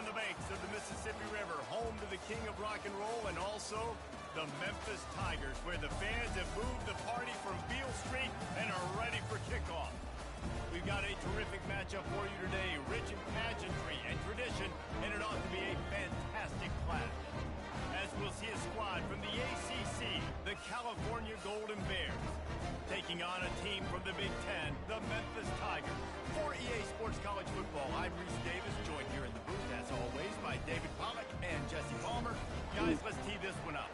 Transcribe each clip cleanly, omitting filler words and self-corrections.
the banks of the Mississippi River, home to the king of rock and roll and also the Memphis Tigers, where the fans have moved the party from Beale Street and are ready for kickoff. We've got a terrific matchup for you today, rich in pageantry and tradition, and it ought to be a fantastic clash. As we'll see a squad from the ACC, the California Golden Bears, taking on a team from the Big Ten, the Memphis Tigers. For EA Sports College Football, I'm Reese Davis, joined here in the booth, as always, by David Pollack and Jesse Palmer. Guys, let's tee this one up.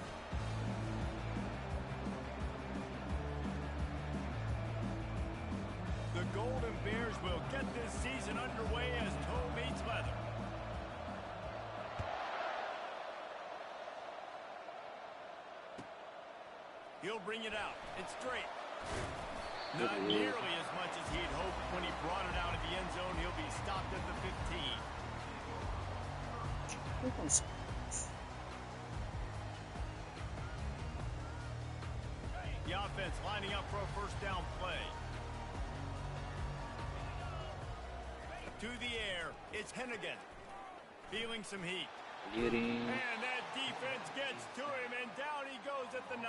The Golden Bears will get this season underway as toe meets leather. He'll bring it out. It's straight. Not nearly as much as he'd hoped when he brought it out of the end zone. He'll be stopped at the 15. The offense lining up for a first down play. To the air, it's Hennigan. Feeling some heat. And that defense gets to him, and down he goes at the 9.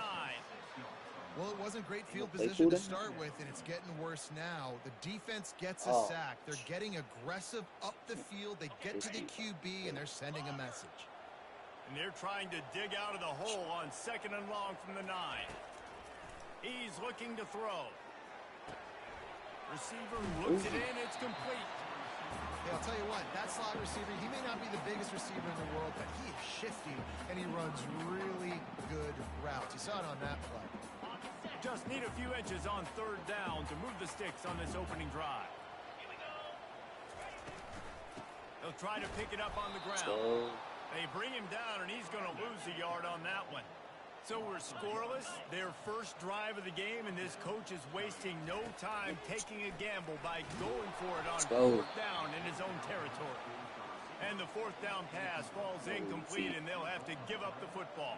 Well, it wasn't great field position to start with, and it's getting worse now. The defense gets a sack. They're getting aggressive up the field. They get to the QB, and they're sending a message. And they're trying to dig out of the hole on 2nd and long from the 9. He's looking to throw. Receiver looks it in. It's complete. Hey, I'll tell you what, that slot receiver, he may not be the biggest receiver in the world, but he is shifty, and he runs really good routes. You saw it on that play. Just need a few inches on 3rd down to move the sticks on this opening drive. They'll try to pick it up on the ground. They bring him down, and he's going to lose a yard on that one. So we're scoreless, their first drive of the game, and this coach is wasting no time taking a gamble by going for it on 4th down in his own territory. And the 4th down pass falls incomplete, and they'll have to give up the football.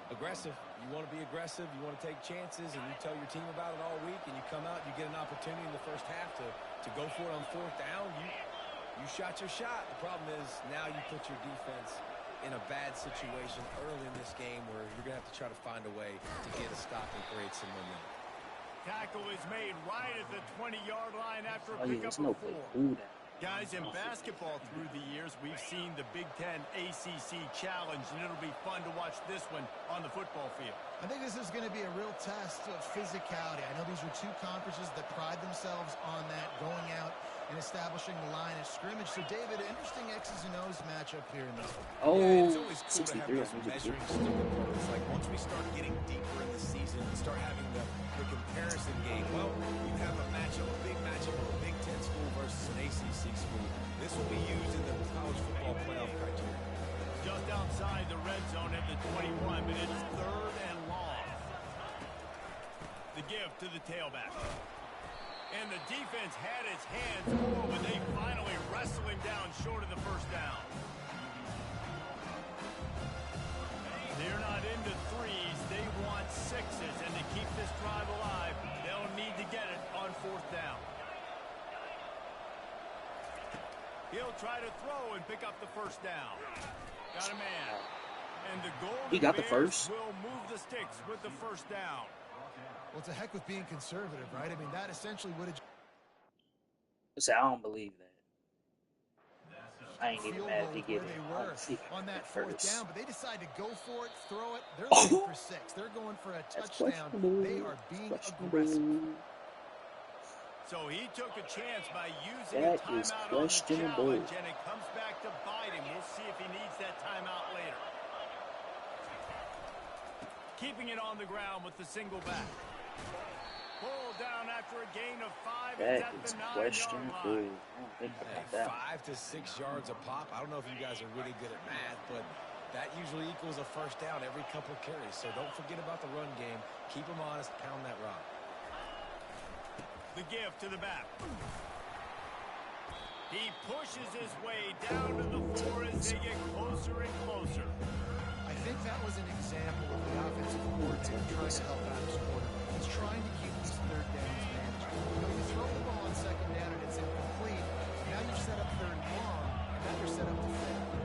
Aggressive. You want to be aggressive. You want to take chances, and you tell your team about it all week, and you come out, you get an opportunity in the first half to go for it on 4th down. You shot your shot. The problem is now you put your defense in a bad situation early in this game where you're going to have to try to find a way to get a stop and create some momentum. Tackle is made right at the 20-yard line after a pickup of 4. Guys, in basketball through the years, we've seen the Big Ten ACC Challenge, and it'll be fun to watch this one on the football field. I think this is going to be a real test of physicality. I know these are two conferences that pride themselves on that, going out and establishing the line of scrimmage. So, David, interesting X's and O's matchup here in this one. Yeah, it's always cool to have those measuring stick opponents. Like, once we start getting deeper in the season and start having the comparison game, well, you have a matchup, a big matchup of a Big Ten school versus an ACC school. This will be used in the college football playoff criteria. Just outside the red zone at the 21, but it's 3rd and long. The give to the tailback. And the defense had its hands full when they finally wrestle him down short of the first down. They're not into 3s. They want 6s. And to keep this drive alive, they'll need to get it on 4th down. He'll try to throw and pick up the first down. Got a man. And the Golden Bears will move the sticks with the first down. Well, it's a heck with being conservative, right? I mean, that essentially would have... I don't believe that. I ain't even mad if he gave it on that 4th down, but they decide to go for it, throw it. They're looking for 6. They're going for a touchdown. They are being aggressive. So he took a chance by using a timeout on the challenge, and it comes back to bite him. We'll see if he needs that timeout later. Keeping it on the ground with the single back. Pulled down after a gain of 5. That is questionable. Hey, 5 to 6 yards a pop. I don't know if you guys are really good at math, but that usually equals a first down every couple of carries. So don't forget about the run game. Keep them honest. Pound that rock. The give to the back. He pushes his way down to the 4 as they get closer and closer. I think that was an example of the offensive coordinator trying to help out his quarterback. He's trying to keep these 3rd downs managed. You throw the ball on 2nd down and it's incomplete. Now you're set up 3rd and long, and now you're set up to fail.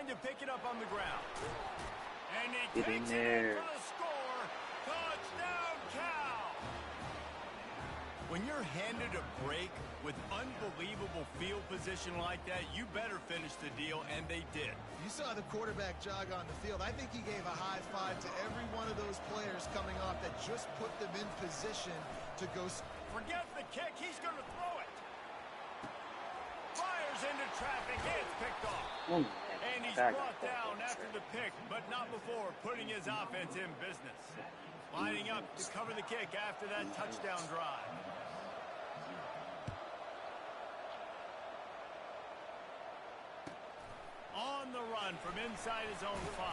to pick it up on the ground. And he Get in takes there. it in for the score. Touchdown, Cal! When you're handed a break with unbelievable field position like that, you better finish the deal, and they did. You saw the quarterback jog on the field. I think he gave a high five to every one of those players coming off that just put them in position to go. Forget the kick. He's going to throw it. Fires into traffic. It's picked off. Oh, And he's brought down after the pick, but not before putting his offense in business. Lining up to cover the kick after that touchdown drive. On the run from inside his own 5.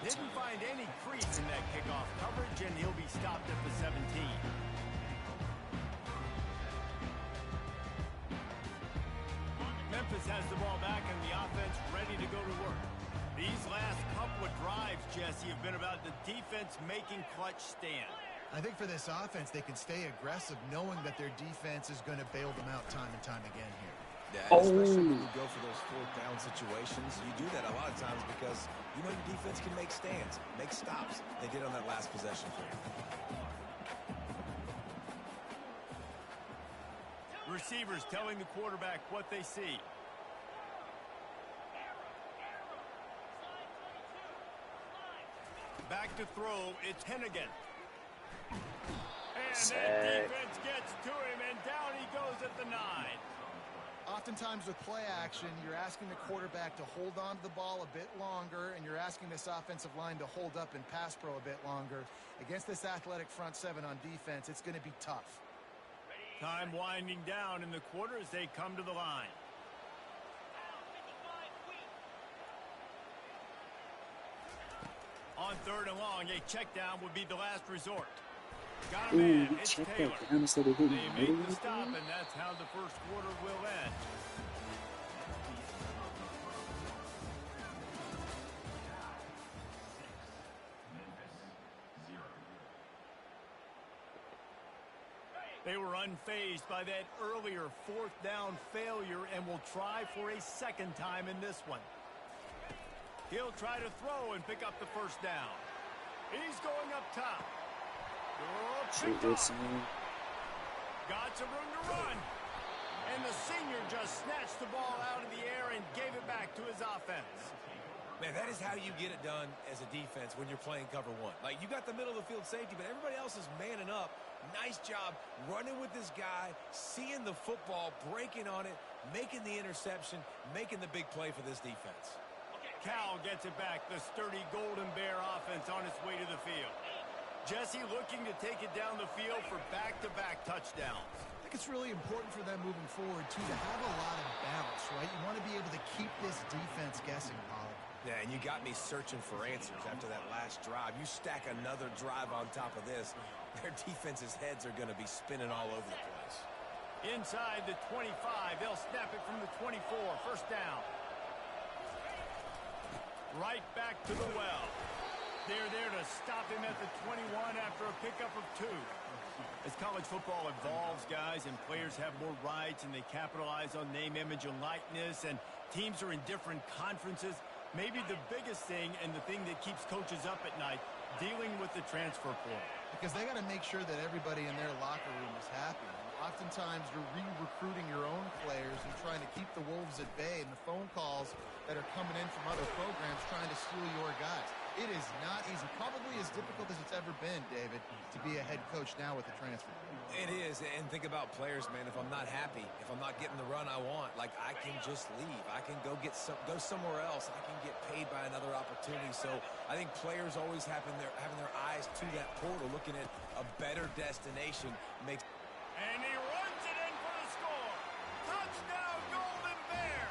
Didn't find any crease in that kickoff coverage, and he'll be stopped at the 17. Memphis has the ball back and the offense ready to go to work. These last couple of drives, Jesse, have been about the defense making clutch stand. I think for this offense, they can stay aggressive knowing that their defense is going to bail them out time and time again here. Yeah, especially when you go for those fourth down situations. You do that a lot of times because you know your defense can make stands, make stops. They did on that last possession for you. Receivers telling the quarterback what they see. Back to throw, it's Hennigan. And that defense gets to him, and down he goes at the 9. Oftentimes with play action, you're asking the quarterback to hold on to the ball a bit longer, and you're asking this offensive line to hold up in pass pro a bit longer. Against this athletic front 7 on defense, it's going to be tough. Time winding down in the quarter as they come to the line. On 3rd and long, a check down would be the last resort. Got a man, it's check Taylor. that down so they didn't They make the stop, and that's how the first quarter will end. They were unfazed by that earlier 4th down failure and will try for a second time in this one. He'll try to throw and pick up the first down. He's going up top. Got some room to run. And the senior just snatched the ball out of the air and gave it back to his offense. Man, that is how you get it done as a defense when you're playing cover 1. Like, you got the middle of the field safety, but everybody else is manning up. Nice job running with this guy, seeing the football, breaking on it, making the interception, making the big play for this defense. Cal gets it back. The sturdy Golden Bear offense on its way to the field. Jesse looking to take it down the field for back-to-back touchdowns. I think it's really important for them moving forward, too, to have a lot of balance, right? You want to be able to keep this defense guessing, Pollard. Yeah, and you got me searching for answers after that last drive. You stack another drive on top of this, their defense's heads are going to be spinning all over the place. Inside the 25, they'll snap it from the 24. First down. Right back to the well. They're there to stop him at the 21 after a pickup of 2. As college football evolves, guys, and players have more rights and they capitalize on name, image, and likeness, and teams are in different conferences, maybe the biggest thing and the thing that keeps coaches up at night, dealing with the transfer portal. Because they got to make sure that everybody in their locker room is happy. Oftentimes, you're re-recruiting your own players and trying to keep the Wolves at bay, and the phone calls that are coming in from other programs trying to steal your guys. It is not easy. Probably as difficult as it's ever been, David, to be a head coach now with the transfer. It is, and think about players, man. If I'm not happy, if I'm not getting the run I want, like, I can just leave. I can go somewhere else. I can get paid by another opportunity. So I think players always having their eyes to that portal, looking at a better destination makes. And he runs it in for the score. Touchdown, Golden Bear.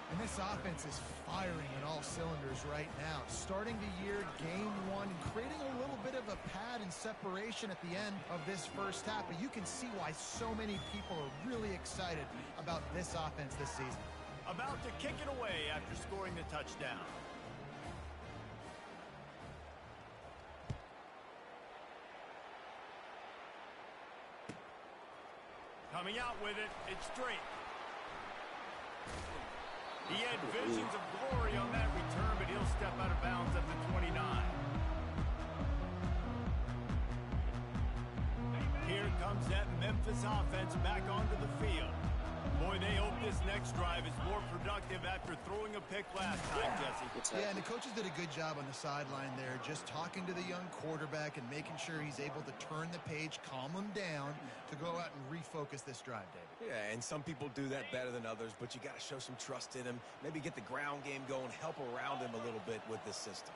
And this offense is firing on all cylinders right now. Starting the year, game 1, and creating a little bit of a pad and separation at the end of this first half. But you can see why so many people are really excited about this offense this season. About to kick it away after scoring the touchdown. Coming out with it, it's Drake. He had visions of glory on that return, but he'll step out of bounds at the 29. Here comes that Memphis offense back onto the field. Boy, they hope this next drive is more productive after throwing a pick last time, Jesse. Yeah, and the coaches did a good job on the sideline there, just talking to the young quarterback and making sure he's able to turn the page, calm him down to go out and refocus this drive, David. Yeah, and some people do that better than others, but you got to show some trust in him. Maybe get the ground game going, help around him a little bit with this system.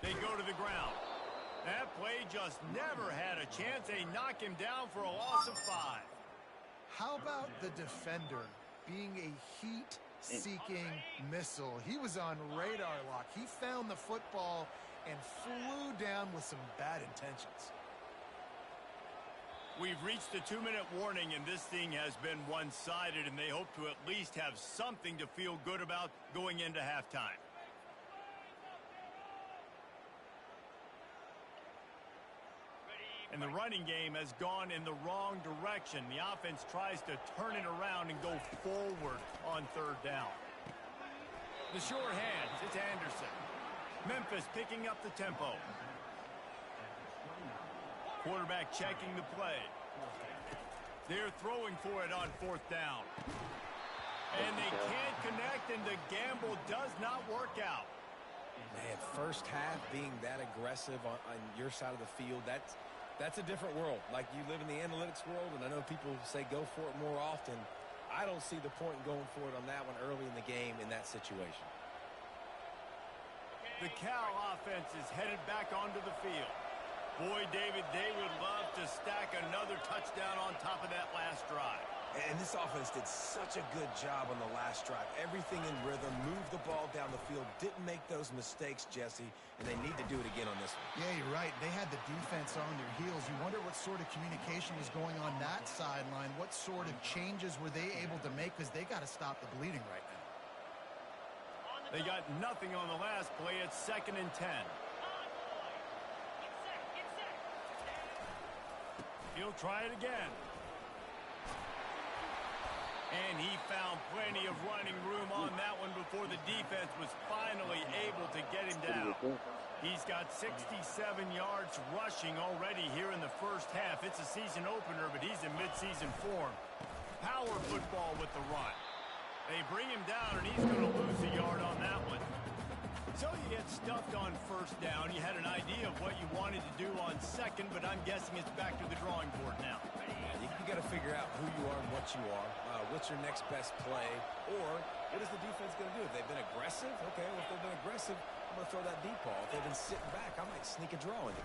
They go to the ground. That play just never had a chance. They knock him down for a loss of 5. How about the defender being a heat-seeking missile? He was on radar lock. He found the football and flew down with some bad intentions. We've reached the 2-minute warning, and this thing has been one-sided, and they hope to at least have something to feel good about going into halftime. And the running game has gone in the wrong direction. The offense tries to turn it around and go forward on 3rd down. The short hands, it's Anderson. Memphis picking up the tempo. Quarterback checking the play. They're throwing for it on 4th down. And they can't connect, and the gamble does not work out. Man, first half being that aggressive on your side of the field, that's a different world. Like, you live in the analytics world, and I know people say go for it more often. I don't see the point in going for it on that one early in the game in that situation. The Cal offense is headed back onto the field. Boy, David, they would love to stack another touchdown on top of that last drive. And this offense did such a good job on the last drive. Everything in rhythm, moved the ball down the field, didn't make those mistakes, Jesse, and they need to do it again on this one. Yeah, you're right. They had the defense on their heels. You wonder what sort of communication was going on that sideline. What sort of changes were they able to make, because they got to stop the bleeding right now. They got nothing on the last play. It's 2nd and 10. He'll try it again. And he found plenty of running room on that one before the defense was finally able to get him down. He's got 67 yards rushing already here in the first half. It's a season opener, but he's in midseason form. Power football with the run. They bring him down, and he's going to lose a yard on that one. So you get stuffed on 1st down. You had an idea of what you wanted to do on 2nd, but I'm guessing it's back to the drawing board now. You got to figure out who you are and what you are. What's your next best play? Or what is the defense going to do? If they've been aggressive, okay, well, if they've been aggressive, I'm going to throw that deep ball. If they've been sitting back, I might sneak a draw in.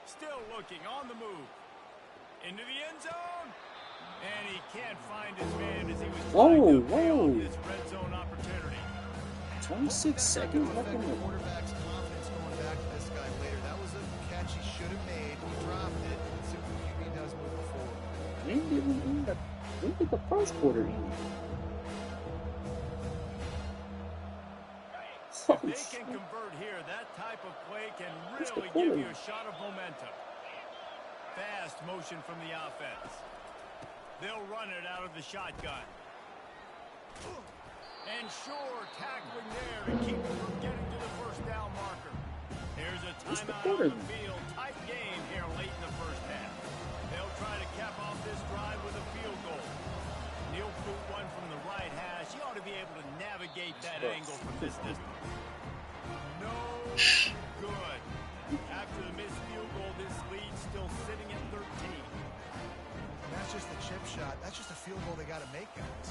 Still looking on the move. Into the end zone. And he can't find his man as he was trying to pay off this red zone opportunity. 26 seconds left in the quarterback's confidence going back to this guy later. That was a catch he should have made. He dropped it. Let's see what the QB does moving forward. When did the first quarter end? If they can convert here, that type of play can really give you a shot of momentum. Fast motion from the offense. They'll run it out of the shotgun. And sure, tackling there to keep them from getting to the 1st down marker. Here's a timeout on the field. Tight game here late in the first half. They'll try to cap off this drive with a field goal. He'll boot one from the right hash. He ought to be able to navigate that angle from this distance. No good. After the missed field goal, this lead still sitting at 13. That's just a chip shot. That's just a field goal they got to make, guys.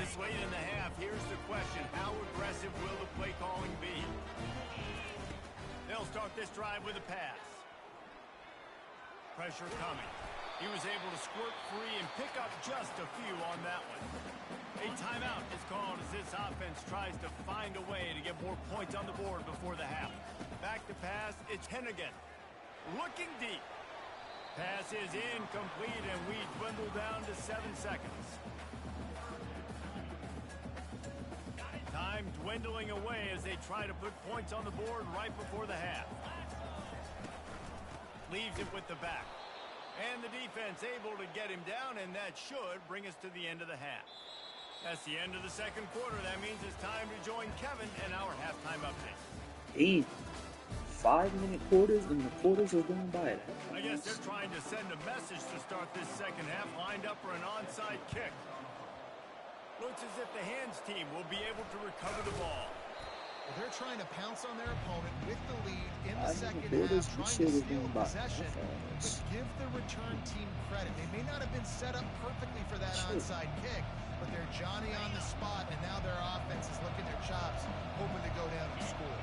This late in the half, here's the question. How aggressive will the play calling be? They'll start this drive with a pass. Pressure coming. He was able to squirt free and pick up just a few on that one. A timeout is called as this offense tries to find a way to get more points on the board before the half. Back to pass, it's Hennigan. Looking deep. Pass is incomplete, and we dwindle down to 7 seconds. Time dwindling away as they try to put points on the board right before the half. Leaves it with the back. And the defense able to get him down, and that should bring us to the end of the half. That's the end of the second quarter. That means it's time to join Kevin and our halftime update. 5-minute quarters, and the quarters are going by. I guess they're trying to send a message to start this second half, lined up for an onside kick. Looks as if the hands team will be able to recover the ball. Well, they're trying to pounce on their opponent with the lead in the second half, trying to steal possession, but give the return team credit. They may not have been set up perfectly for that onside kick, but they're Johnny on the spot, and now their offense is licking their chops, hoping to go down and score.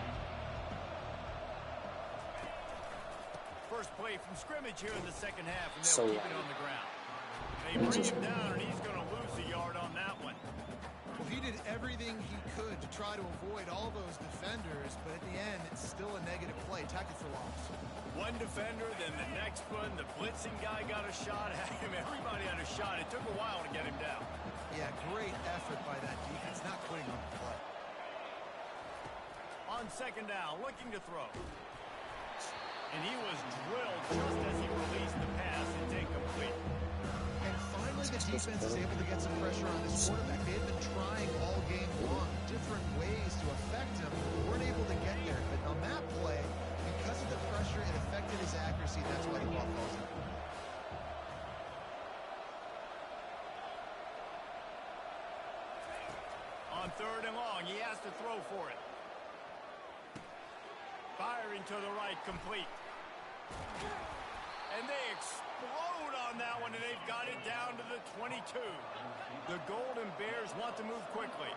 First play from scrimmage here in the second half, and they'll keep it on the ground. They bring him down, and he's going to lose a yard on that one. Well, he did everything he could to try to avoid all those defenders, but at the end, it's still a negative play, tackle for loss. One defender, then the next one. The blitzing guy got a shot at him. Everybody had a shot. It took a while to get him down. Yeah, great effort by that defense, not quitting on the play. On second down, looking to throw. And he was drilled just as he released the pass. It's incomplete. And finally, the defense is able to get some pressure on this quarterback. They've been trying all game long, different ways to affect him. Weren't able to get there. But on that play, because of the pressure, it affected his accuracy. That's why the ball falls out. On third and long, he has to throw for it. Firing to the right, complete. And they explode on that one, and they've got it down to the 22. The Golden Bears want to move quickly.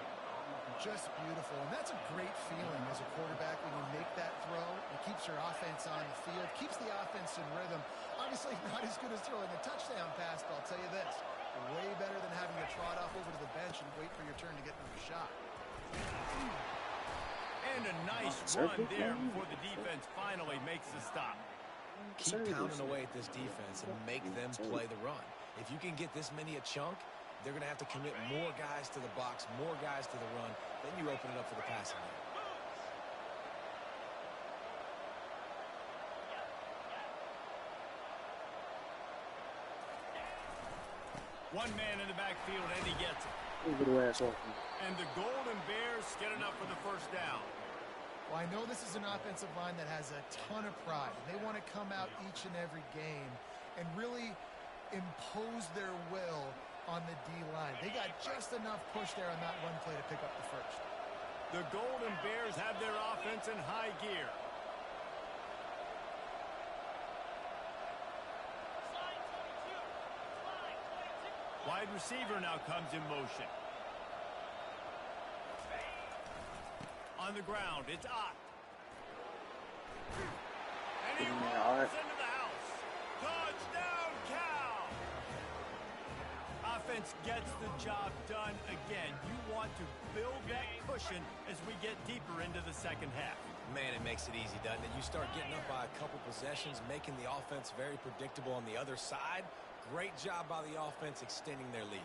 Just beautiful. And that's a great feeling as a quarterback when you make that throw. It keeps your offense on the field, keeps the offense in rhythm. Obviously not as good as throwing a touchdown pass, but I'll tell you this, way better than having to trot off over to the bench and wait for your turn to get another shot. And a nice run there before the defense finally makes the stop. Keep pounding away at this defense and make them play the run. If you can get this many a chunk, they're going to have to commit more guys to the box, more guys to the run. Then you open it up for the passing game. One man in the backfield, and he gets it. And the Golden Bears get enough for the first down. Well, I know this is an offensive line that has a ton of pride. They want to come out each and every game and really impose their will on the D-line. They got just enough push there on that one play to pick up the first. The Golden Bears have their offense in high gear. Wide receiver now comes in motion. On the ground, it's Ott. And he rolls into the house. Touchdown, Cal! Offense gets the job done again. You want to build that cushion as we get deeper into the second half. Man, it makes it easy, doesn't it? You start getting up by a couple possessions, making the offense very predictable on the other side. Great job by the offense extending their lead.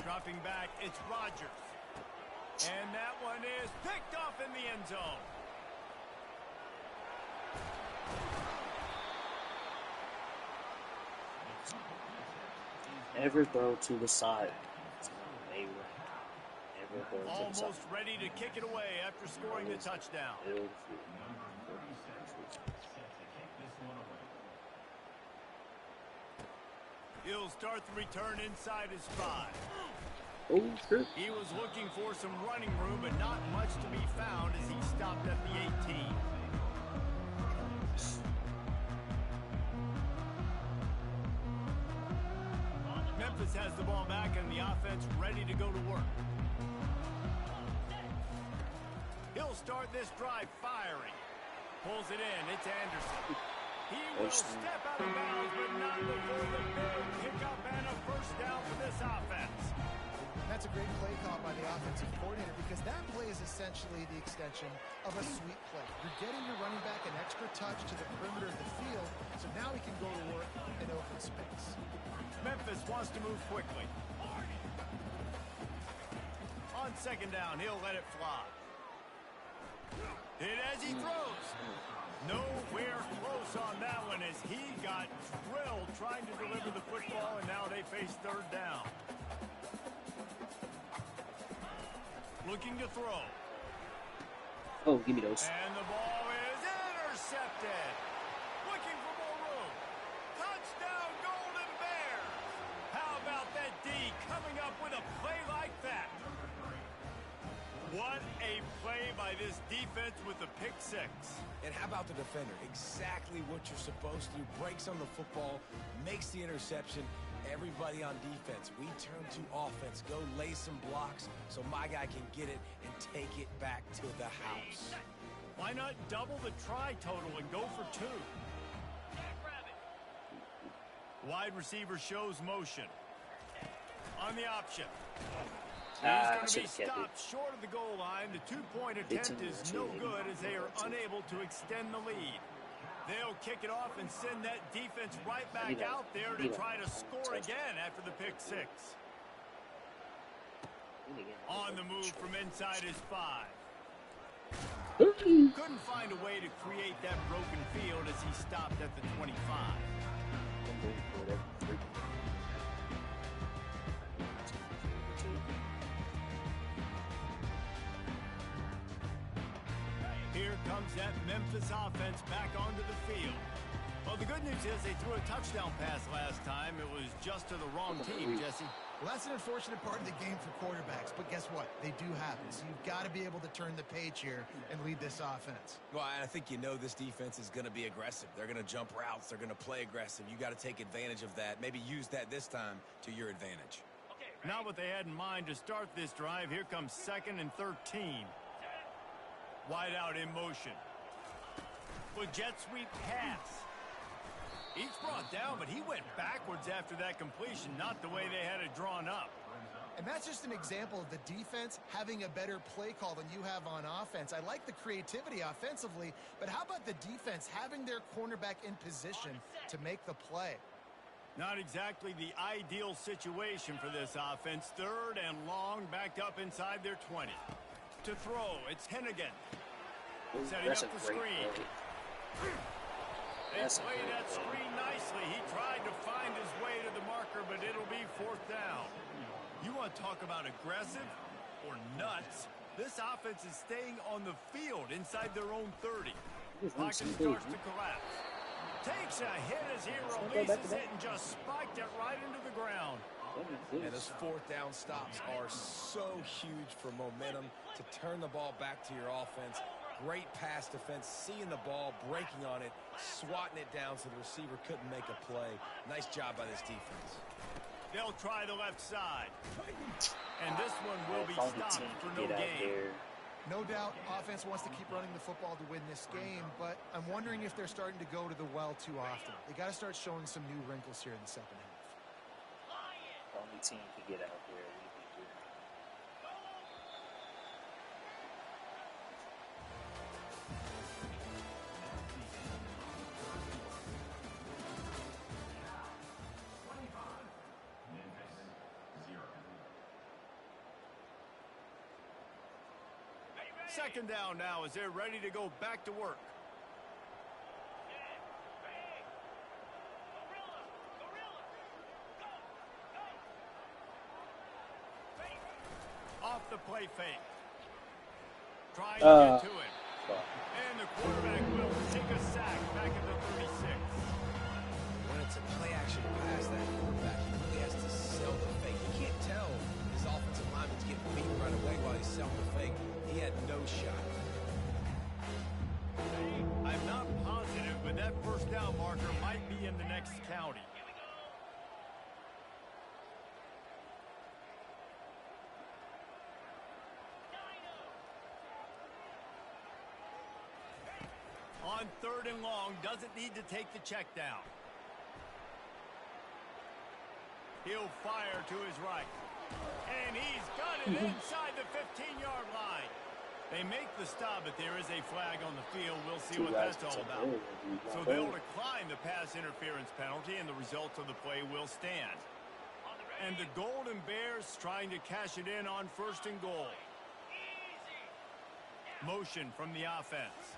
Dropping back, it's Rodgers. And that one is picked off in the end zone. Every throw to the side. Almost ready to kick it away after scoring the touchdown. He'll start the return inside his 5. He was looking for some running room, but not much to be found as he stopped at the 18. Memphis has the ball back and the offense ready to go to work. He'll start this drive firing. Pulls it in. It's Anderson. He will step out of bounds, but not before the big pickup and a first down for this offense. That's a great play call by the offensive coordinator because that play is essentially the extension of a sweep play. You're getting your running back an extra touch to the perimeter of the field, so now he can go to work in open space. Memphis wants to move quickly. On second down, he'll let it fly. Hit as he throws. Nowhere close on that one as he got drilled trying to deliver the football, and now they face third down. Looking to throw. Oh, give me those. And the ball is intercepted. Looking for more room. Touchdown, Golden Bears. How about that D coming up with a play like that? What a play by this defense with the pick six. And how about the defender? Exactly what you're supposed to do. Breaks on the football, makes the interception. Everybody on defense, we turn to offense. Go lay some blocks so my guy can get it and take it back to the house. Why not double the try total and go for 2? Wide receiver shows motion. On the option. He's going to be stopped short of the goal line. The 2-point attempt is no good as they are unable to extend the lead. They'll kick it off and send that defense right back out there to try to score again after the pick six. On the move from inside his 5. Couldn't find a way to create that broken field as he stopped at the 25. Here comes that Memphis offense back onto the field. Well, the good news is they threw a touchdown pass last time. It was just to the wrong team, Jesse. Well, that's an unfortunate part of the game for quarterbacks, but guess what? They do happen. So you've got to be able to turn the page here and lead this offense. Well, I think you know this defense is going to be aggressive. They're going to jump routes. They're going to play aggressive. You got to take advantage of that. Maybe use that this time to your advantage. Not what they had in mind to start this drive. Here comes 2nd and 13. Wide out in motion. With jet sweep pass. He's brought down, but he went backwards after that completion, not the way they had it drawn up. And that's just an example of the defense having a better play call than you have on offense. I like the creativity offensively, but how about the defense having their cornerback in position to make the play? Not exactly the ideal situation for this offense. 3rd and long, backed up inside their 20. To throw, it's Hennigan. Setting up the screen. They played that screen nicely. He tried to find his way to the marker, but it'll be 4th down. You want to talk about aggressive or nuts? This offense is staying on the field inside their own 30. Pocket starts to collapse. Takes a hit as he releases it and just spiked it right into the ground. And those 4th down stops are so huge for momentum to turn the ball back to your offense. Great pass defense, seeing the ball, breaking on it, swatting it down so the receiver couldn't make a play. Nice job by this defense. They'll try the left side. And this one will be stopped for no gain. No doubt, offense wants to keep running the football to win this game, but I'm wondering if they're starting to go to the well too often. They got to start showing some new wrinkles here in the second half. Only team to get out there. Second down now as they're ready to go back to work. Off the play fake. Trying to get to it. And the quarterback will take a sack back at the 36. When it's a play-action pass, that quarterback really has to sell the fake. You can't tell his offensive lineman's getting beat right away while he's selling the fake. He had no shot. I'm not positive, but that first down marker might be in the next county. On 3rd and long, doesn't need to take the check down. He'll fire to his right. And he's got it inside the 15-yard line. They make the stop, but there is a flag on the field. We'll see what that's all about. So they'll decline the pass interference penalty, and the results of the play will stand. And the Golden Bears trying to cash it in on 1st and goal. Motion from the offense.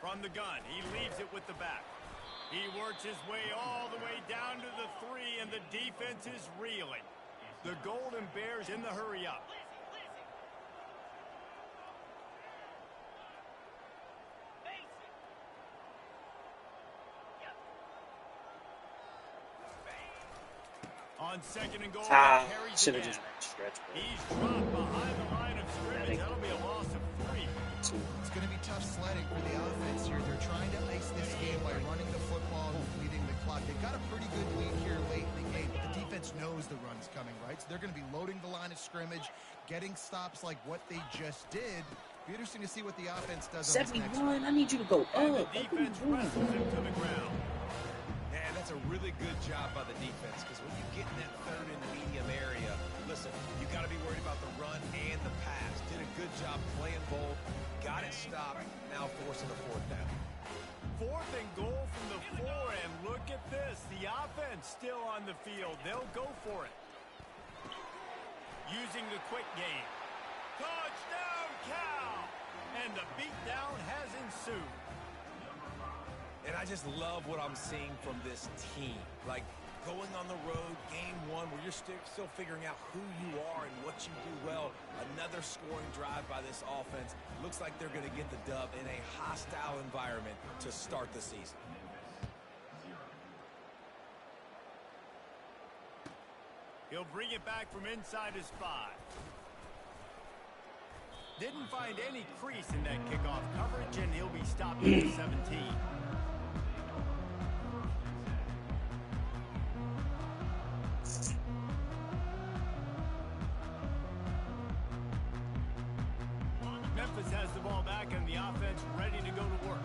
From the gun, he leaves it with the back. He works his way all the way down to the 3, and the defense is reeling. The Golden Bears in the hurry-up. On second and goal, carries should have again. just been stretch. He's dropped behind the line of scrimmage. That'll be a loss of 3. It's going to be tough sledding for the offense here. They're trying to ice this game by running the football and depleting the clock. They've got a pretty good lead here late in the game, but the defense knows the run's coming, right? So they're going to be loading the line of scrimmage, getting stops like what they just did. Be interesting to see what the offense does on this next 71, I need you to go And up. the defense wrestles him to the ground. And that's a really good job by the defense, because when you get in that third and medium area, listen, you got to be worried about the run and the pass. Did a good job playing both, got it stopped, now forcing the 4th down. 4th and goal from the 4, and look at this. The offense still on the field. They'll go for it. Using the quick game. Touchdown, Cal! And the beatdown has ensued. And I just love what I'm seeing from this team. Like, going on the road, game 1, where you're still figuring out who you are and what you do well. Another scoring drive by this offense. Looks like they're going to get the dub in a hostile environment to start the season. He'll bring it back from inside his 5. Didn't find any crease in that kickoff coverage, and he'll be stopped at the 17. Memphis has the ball back, and the offense ready to go to work.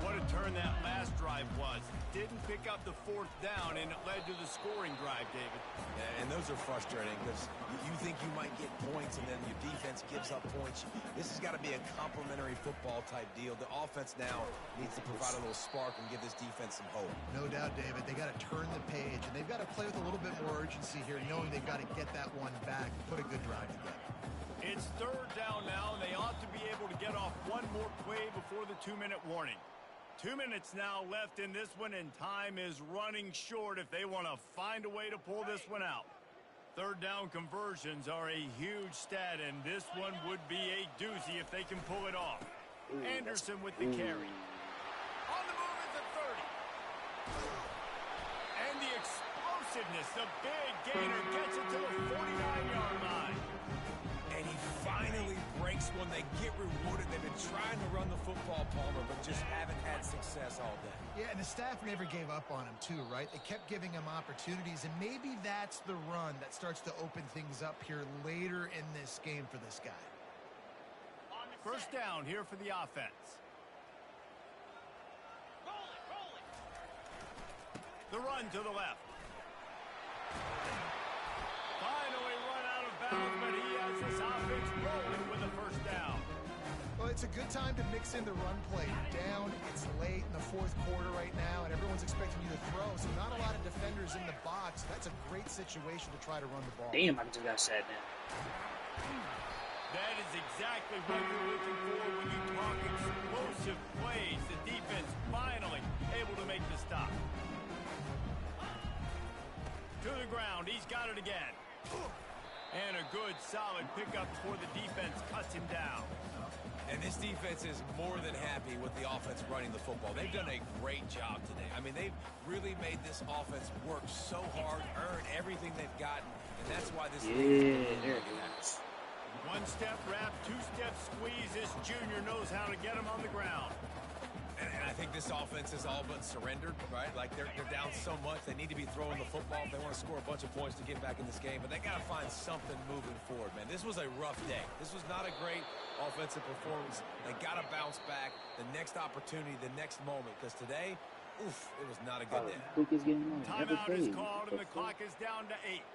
What a turn that last drive was. Didn't pick up the 4th down, and it led to the scoring drive, David. Yeah, and those are frustrating, because you think you might get points, and then your defense gives up points. This has got to be a complementary football type deal. The offense now needs to provide a little spark and give this defense some hope. No doubt, David. They got to turn the page, and they've got to play with a little bit more urgency here, knowing they've got to get that one back and put a good drive together. It's 3rd down now, and they ought to be able to get off one more play before the 2-minute warning. 2 minutes now left in this one, and time is running short if they want to find a way to pull this one out. 3rd down conversions are a huge stat, and this one would be a doozy if they can pull it off. Anderson with the carry. On the move at the 30. And the explosiveness, the big gainer gets it to the 49-yard line. And he finally breaks when they get rewarded. They've been trying to run the football, Palmer, but just haven't had success all day. Yeah, and the staff never gave up on him, too, right? They kept giving him opportunities, and maybe that's the run that starts to open things up here later in this game for this guy. 1st down here for the offense. The run to the left. Finally run out of bounds, but he has this offense rolling with a 1st down. Well, it's a good time to mix in the run play. You're down, it's late in the 4th quarter right now, and everyone's expecting you to throw, so not a lot of defenders in the box. That's a great situation to try to run the ball. Damn, I just got sad now. That is exactly what you're looking for when you talk explosive plays. The defense finally able to make the stop. To the ground, he's got it again. And a good, solid pickup before the defense cuts him down. And this defense is more than happy with the offense running the football. They've done a great job today. I mean, they've really made this offense work so hard, earn everything they've gotten, and that's why this Yeah, there it is. 1-step wrap, 2-step squeeze. This junior knows how to get him on the ground. And I think this offense is all but surrendered, right? Like, they're down so much. They need to be throwing the football if they want to score a bunch of points to get back in this game. But they got to find something moving forward, man. This was a rough day. This was not a great offensive performance. They got to bounce back the next opportunity, the next moment. Because today, oof, it was not a good day. Quick is getting on. Never Timeout is played. called, and the clock is down to 8.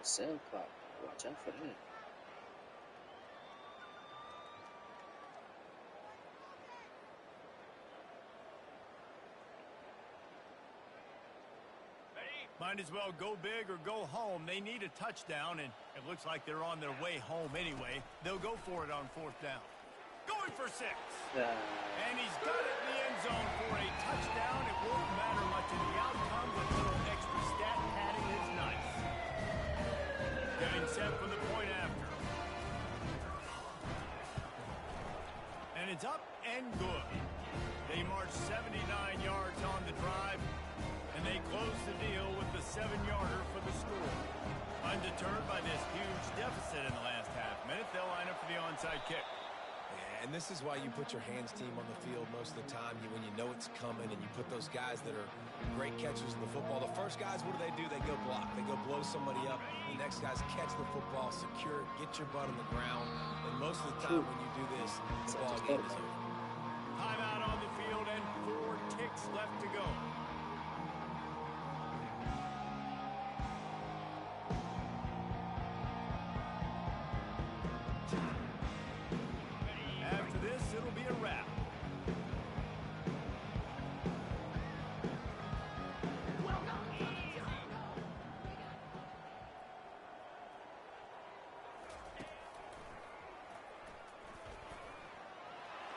The cell clock. Watch out for that. Might as well go big or go home. They need a touchdown, and it looks like they're on their way home anyway. They'll go for it on 4th down. Going for 6. And he's got it in the end zone for a touchdown. It won't matter much in the outcome. With a little extra stat padding is nice. Getting set for the point after. And it's up and good. They march 79 yards on the drive, and they close the deal with the 7-yarder for the score. Undeterred by this huge deficit in the last half-minute, they'll line up for the onside kick. And this is why you put your hands team on the field most of the time when you know it's coming, and you put those guys that are great catchers in the football. The first guys, what do? They go block. They go blow somebody up. The next guys catch the football, secure it, get your butt on the ground. And most of the time when you do this, the ball game is over. Timeout on the field and 4 ticks left to go. After this, it'll be a wrap.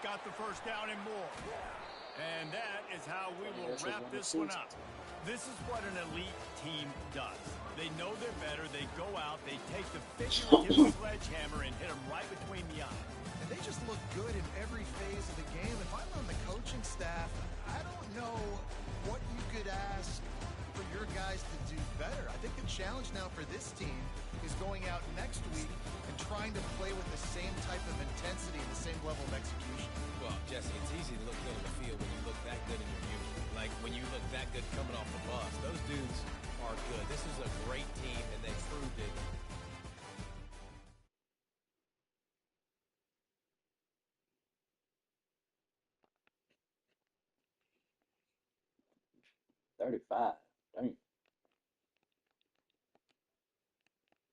Got the first down and more. And that is how we will wrap this one up. This is what an elite team does. They know they're better. They go out. They take the figurative sledgehammer and hit them right between the eyes. And they just look good in every phase of the game. If I'm on the coaching staff, I don't know what you could ask for your guys to do better. I think the challenge now for this team is going out next week and trying to play with the same type of intensity and the same level of execution. Well, Jesse, it's easy to look good on the field when you look that good in your unit. Like when you look that good coming off the bus. Those dudes are good. This is a great team, and they proved it. 35. Dang.